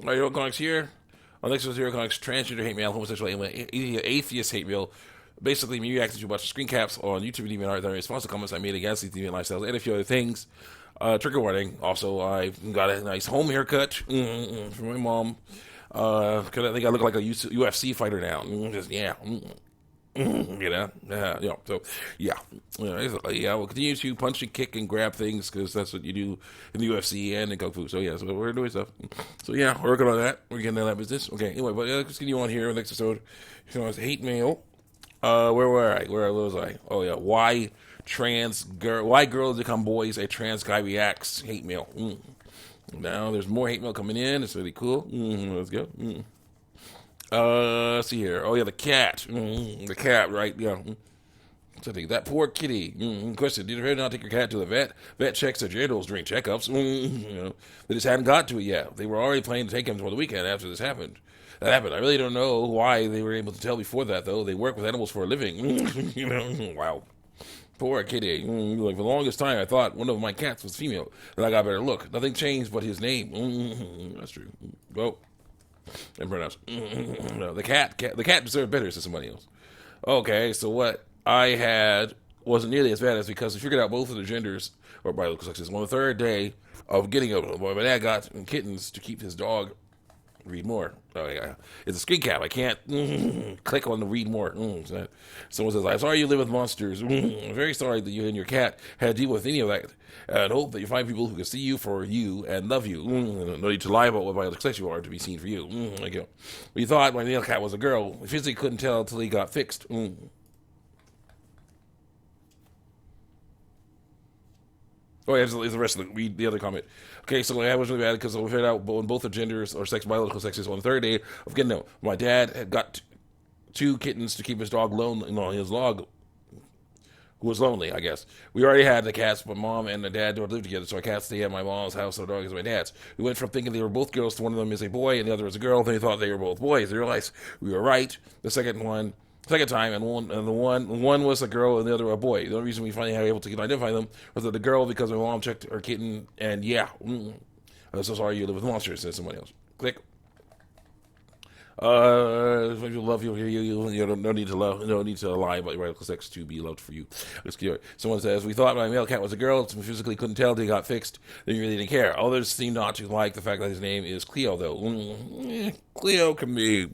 All right, comics here. On next episode of comics, transgender hate mail, homosexual hate mail, atheist hate mail. Basically, me reacting to a bunch of screen caps on YouTube and even art that are response to comments I made against these deviant lifestyles and a few other things. Trigger warning. Also, I got a nice home haircut from my mom. Because I think I look like a UFC fighter now. Just yeah. So yeah, we'll continue to punch and kick and grab things because that's what you do in the UFC and in Kung Fu. So yeah, so we're doing stuff. So yeah, we're working on that. We're getting into that business. Okay, anyway, but let's continue on here. Next episode, it's hate mail. Where were I? Where was I? Oh yeah, why girls become boys? A trans guy reacts. Hate mail. Now there's more hate mail coming in. It's really cool. Let's go. Let's see here. Oh yeah, the cat. The cat, right? Yeah. So that poor kitty. Question: did you not take your cat to the vet? Vet checks their genitals during checkups. They just hadn't got to it yet. They were already planning to take him for the weekend after this happened. That happened. I really don't know why they were able to tell before that, though. They work with animals for a living. Wow. Poor kitty. Like for the longest time, I thought one of my cats was female. Then I got a better look. Nothing changed but his name. That's true. Well. And pronouns. No, the cat deserved better, said somebody else. Okay, so what I had wasn't nearly as bad as because we figured out both of the genders, or biological sexes, on the third day of getting them. My dad got kittens to keep his dog. Read more. Oh yeah, it's a screen cap. I can't click on the read more. Someone says, "I'm sorry you live with monsters. I'm very sorry that you and your cat had to deal with any of that. And hope that you find people who can see you for you and love you. No need to lie about what biological sex you are to be seen for you." Like you. We thought my male cat was a girl. We physically couldn't tell until he got fixed. Oh, yeah, it's the rest of read the other comment. Okay, so I was really bad because we figured out both the genders or biological sexes on the third day of getting them. My dad had got two kittens to keep his dog lonely. No, his dog who was lonely, I guess. We already had the cats, but mom and the dad don't live together, so our cats stay at my mom's house, and the dog is my dad's. We went from thinking they were both girls to one of them is a boy and the other is a girl. They thought they were both boys. They realized we were right. The second time, and one was a girl and the other a boy. The only reason we finally were able to identify them was that the girl because my mom checked her kitten, and yeah, I'm so sorry you live with monsters, said somebody else. Click. If you love you don't need to love, no need to lie about your radical sex to be loved for you. Let's get it. Someone says we thought my male cat was a girl, so we physically couldn't tell until he got fixed. Then you really didn't care. Others seem not to like the fact that his name is Cleo, though. Cleo can be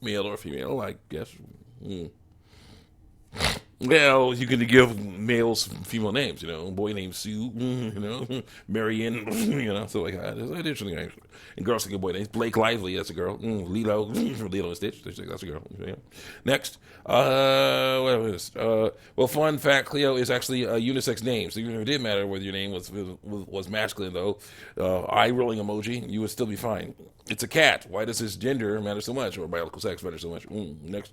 male or female, I guess. Well, you can give males female names, a boy named Sue, Marion, so like that. It's interesting, actually. And girls can get boy names. Blake Lively, that's a girl. Lilo, from Lilo and Stitch, that's a girl. Yeah. Next, what was this? Well, fun fact, Cleo is actually a unisex name, so even if it did matter whether your name was masculine, though, eye rolling emoji, you would still be fine. It's a cat. Why does his gender matter so much, or biological sex matter so much? Next.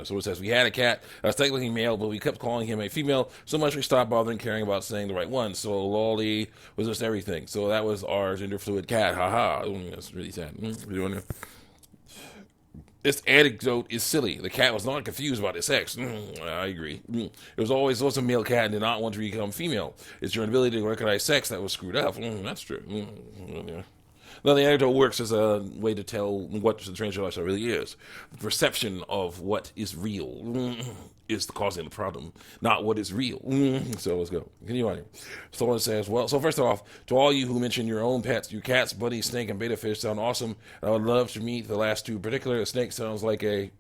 So it says we had a cat that was technically male, but we kept calling him a female so much we stopped bothering caring about saying the right one. So Lolly was just everything. So that was our gender fluid cat. Haha. That's really sad. This anecdote is silly. The cat was not confused about his sex. I agree. It was always a male cat and did not want to become female. It's your inability to recognize sex that was screwed up. That's true. Yeah. Now, the anecdote works as a way to tell what the transgender lifestyle really is. The perception of what is real is causing the problem, not what is real. So let's go. Continue on here. Someone says, well, so first off, to all you who mentioned your own pets, your cats, bunny, snake, and betta fish sound awesome. I would love to meet the last two in particular. A snake sounds like a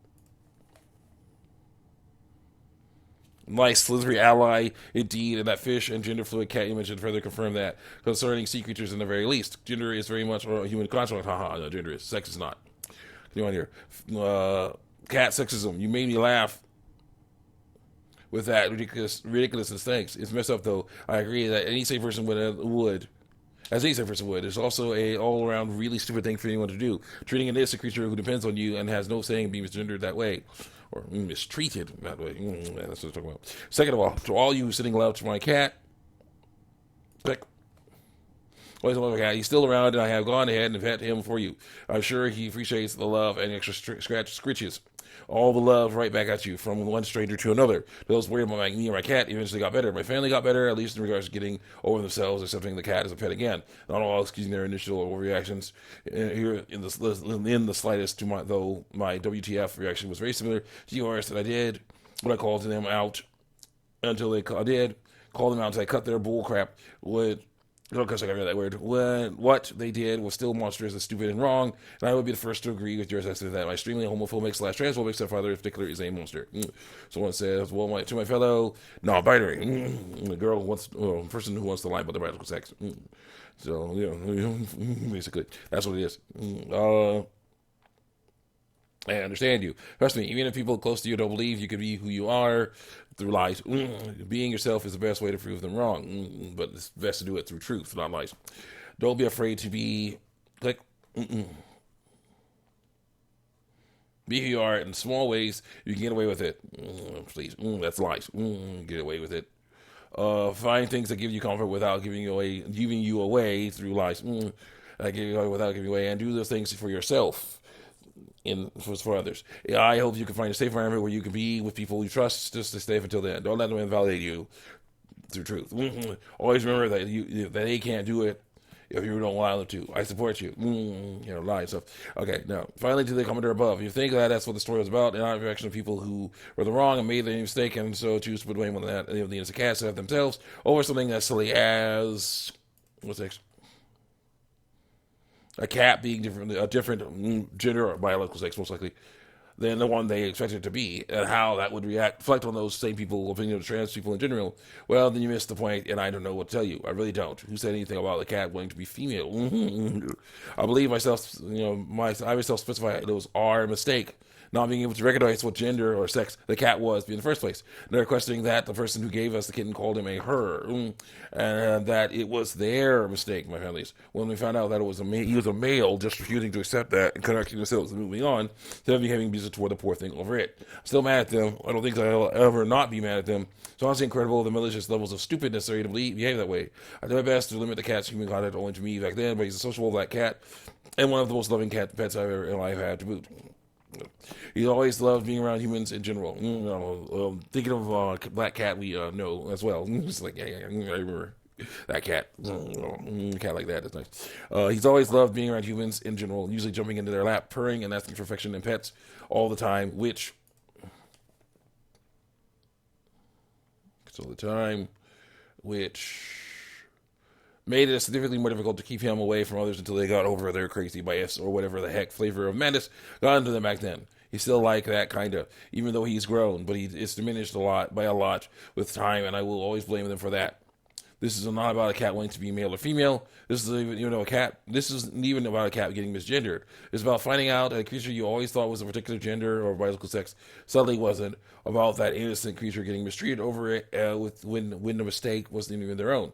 nice slithery ally, indeed, and that fish and gender fluid cat you mentioned further confirm that. Concerning sea creatures, in the very least, gender is very much a human construct. Haha, no, gender is. Sex is not. Continue on here. Cat sexism. You made me laugh with that ridiculousness. Thanks. It's messed up, though. I agree that any safe person would. As any safe person would. It's also a all-around really stupid thing for anyone to do. Treating an innocent creature who depends on you and has no saying being misgendered that way. Or mistreated that way. That's what I'm talking about. Second of all, to all you sitting loud to my cat, click. Always love my cat. He's still around, and I have gone ahead and pet him for you. I'm sure he appreciates the love and extra scratches. All the love right back at you from one stranger to another. Those worried about me and my cat eventually got better. My family got better, at least in regards to getting over themselves, accepting the cat as a pet again. Not all excusing their initial overreactions here in the slightest. Though my WTF reaction was very similar to yours, that I did what I called them out until they did call them out until I cut their bull crap. Because I got that word. What they did was still monstrous and stupid and wrong, and I would be the first to agree with your assessment that my extremely homophobic / transphobic stepfather in particular is a monster. Someone says, well, to my fellow non-binary, the person who wants to lie about their biological sex. So, basically, that's what it is. I understand you. Trust me, even if people close to you don't believe you can be who you are through lies, being yourself is the best way to prove them wrong. But it's best to do it through truth, not lies. Don't be afraid to be, be who you are in small ways. You can get away with it. Please, that's lies. Get away with it. Find things that give you comfort without giving you away through lies. Without giving you away, and do those things for yourself. For others. I hope you can find a safe environment where you can be with people you trust just to stay until then. Don't let them invalidate you through truth. Always remember that they can't do it if you don't allow them to. I support you. Lying stuff. Okay, now, finally to the commenter above. You think that's what the story was about, and not a reaction of people who were the wrong and made the mistake, and so choose to put blame on that, the innocent cats have themselves over something as silly as, what's next? A cat being a different gender or biological sex, most likely, than the one they expected it to be, and how that would reflect on those same people, opinion of trans people in general. Well, then you missed the point, and I don't know what to tell you. I really don't. Who said anything about the cat wanting to be female? I believe myself, I myself specify it was our mistake. Not being able to recognize what gender or sex the cat was in the first place. They're questioning that the person who gave us the kitten called him a her, and that it was their mistake, my families. When we found out that he was a male, just refusing to accept that and correcting themselves and moving on, instead of behaving abusive toward the poor thing over it. I'm still mad at them. I don't think I'll ever not be mad at them. It's honestly incredible the malicious levels of stupid necessary to behave that way. I do my best to limit the cat's human contact only to me back then, but he's a sociable black cat, and one of the most loving pets I've ever in life had to boot. He always loved being around humans in general. Thinking of a black cat we know as well. It's like, I remember that cat. A cat like that is nice. He's always loved being around humans in general, usually jumping into their lap, purring, and asking for affection and pets all the time, which made it significantly more difficult to keep him away from others until they got over their crazy bias or whatever the heck flavor of madness got into them back then. He's still like that, kind of, even though he's grown, but it's diminished by a lot with time, and I will always blame them for that. This is not about a cat wanting to be male or female. This isn't even about a cat getting misgendered. It's about finding out a creature you always thought was a particular gender or biological sex suddenly wasn't. About that innocent creature getting mistreated over it when the mistake wasn't even their own.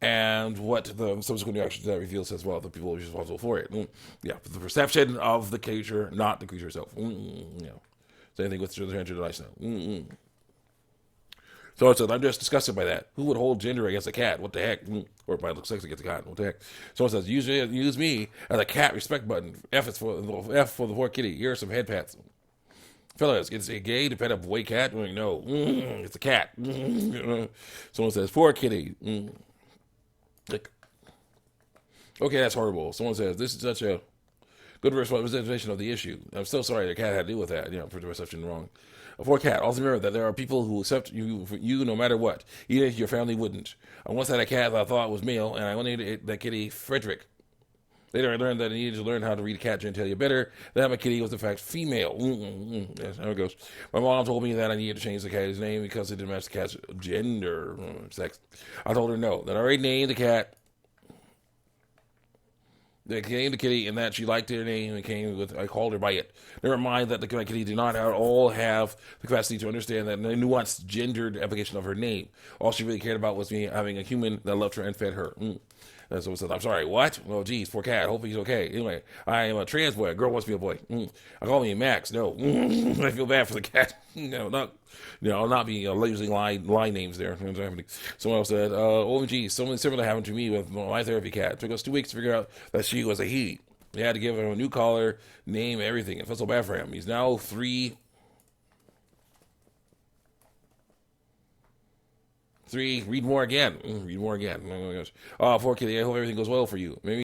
And what the subsequent reaction to that reveals as well, the people who are responsible for it. The perception of the creature, not the creature itself. Same thing with the transgender lifestyle. So it said, I'm just disgusted by that. Who would hold gender against a cat? What the heck? Or biological sex against a cat? What the heck? So it says, use me as a cat respect button. F for the poor kitty. Here are some head pats. Fellas, it's a gay to pet a boy cat? No, it's a cat. Someone says, poor kitty. Okay, that's horrible. Someone says, this is such a good representation of the issue. I'm so sorry the cat had to deal with that, for the perception wrong. A poor cat. Also remember that there are people who accept you no matter what, even if your family wouldn't. I once had a cat that I thought was male, and I named that kitty Frederick. Later, I learned that I needed to learn how to read cat genitalia better. That my kitty was, in fact, female. That's how it goes. My mom told me that I needed to change the cat's name because it didn't match the cat's gender, sex. I told her no, that I already named the cat. They named the kitty, and that she liked her name, and I called her by it. Never mind that the kitty did not at all have the capacity to understand that nuanced, gendered application of her name. All she really cared about was me having a human that loved her and fed her. And so it said, I'm sorry, what? Well, geez, poor cat. Hope he's okay. Anyway, I am a trans boy. A girl wants to be a boy. I call me Max. No. I feel bad for the cat. Not being using line names there. Someone else said, OMG, something similar happened to me with my therapy cat. It took us 2 weeks to figure out that she was a he. They had to give him a new collar, name, everything. It felt so bad for him. He's now 3 3, read more again. Read more again. Oh my gosh. 4, kitty, I hope everything goes well for you. Maybe